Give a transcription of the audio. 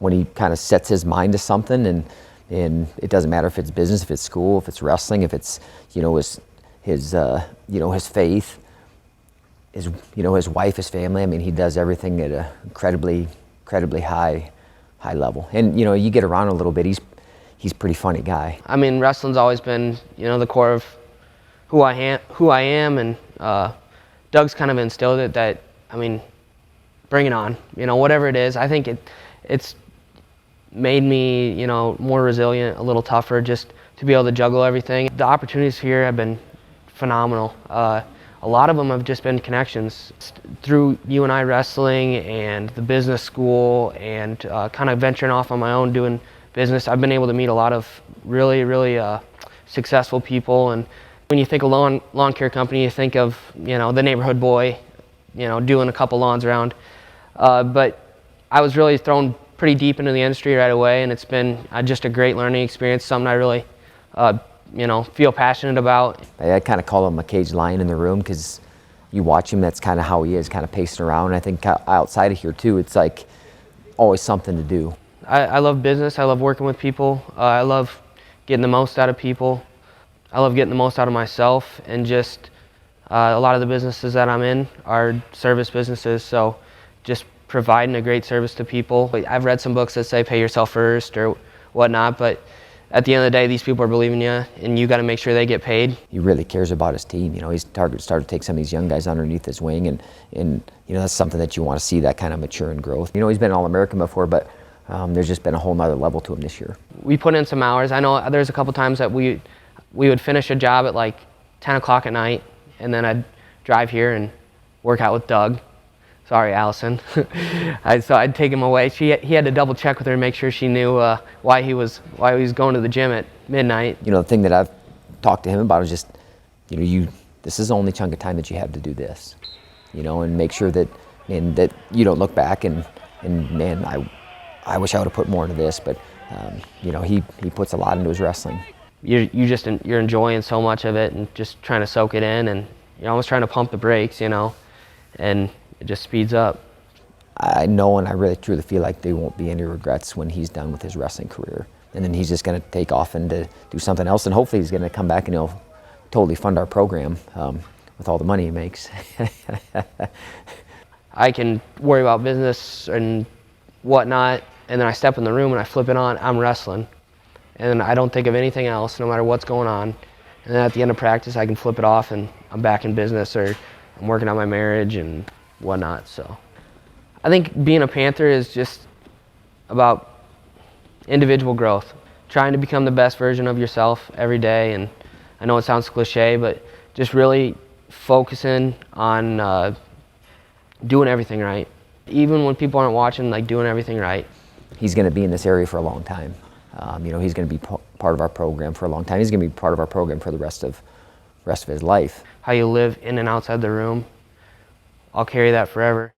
when he kind of sets his mind to something, and it doesn't matter if it's business, if it's school, if it's wrestling, if it's, you know, his faith, his wife, his family. I mean, he does everything at a incredibly high level. And, you know, you get around a little bit, he's a pretty funny guy. I mean, wrestling's always been, you know, the core of who I am, and Doug's kind of instilled it that, I mean, bring it on. You know, whatever it is, I think it's made me, you know, more resilient, a little tougher, just to be able to juggle everything. The opportunities here have been phenomenal. A lot of them have just been connections through you and I wrestling and the business school, and kind of venturing off on my own doing business. I've been able to meet a lot of really successful people. And when you think of lawn care company, you think of, you know, the neighborhood boy, you know, doing a couple lawns around. But I was really thrown pretty deep into the industry right away, and it's been just a great learning experience, something I really you know, feel passionate about. I kind of call him a caged lion in the room, because you watch him, that's kind of how he is, kind of pacing around. I think outside of here too, it's like always something to do. I love business. I love working with people. I love getting the most out of people. I love getting the most out of myself, and just a lot of the businesses that I'm in are service businesses, so just providing a great service to people. I've read some books that say pay yourself first or whatnot, but at the end of the day, these people are believing you, and you got to make sure they get paid. He really cares about his team. You know, he's started to take some of these young guys underneath his wing, and you know, that's something that you want to see, that kind of mature and growth. You know, he's been All-American before, but there's just been a whole nother level to him this year. We put in some hours. I know there's a couple times that we would finish a job at like 10 o'clock at night, and then I'd drive here and work out with Doug. Sorry, Allison. So I'd take him away. He had to double check with her and make sure she knew why he was going to the gym at midnight. You know, the thing that I've talked to him about is just, you know, this is the only chunk of time that you have to do this, you know, and make sure that you don't look back and man, I wish I would have put more into this, but you know, he puts a lot into his wrestling. You're enjoying so much of it, and just trying to soak it in, and you're almost trying to pump the brakes, you know, and it just speeds up. I know, and I really truly feel like there won't be any regrets when he's done with his wrestling career. And then he's just going to take off and to do something else, and hopefully he's going to come back and he'll totally fund our program with all the money he makes. I can worry about business and whatnot, and then I step in the room and I flip it on, I'm wrestling. And I don't think of anything else, no matter what's going on. And then at the end of practice, I can flip it off and I'm back in business, or I'm working on my marriage and whatnot. So I think being a Panther is just about individual growth, trying to become the best version of yourself every day. And I know it sounds cliche, but just really focusing on doing everything right. Even when people aren't watching, like doing everything right. He's going to be in this area for a long time. You know, he's going to be part of our program for a long time. He's going to be part of our program for the rest of his life. How you live in and outside the room, I'll carry that forever.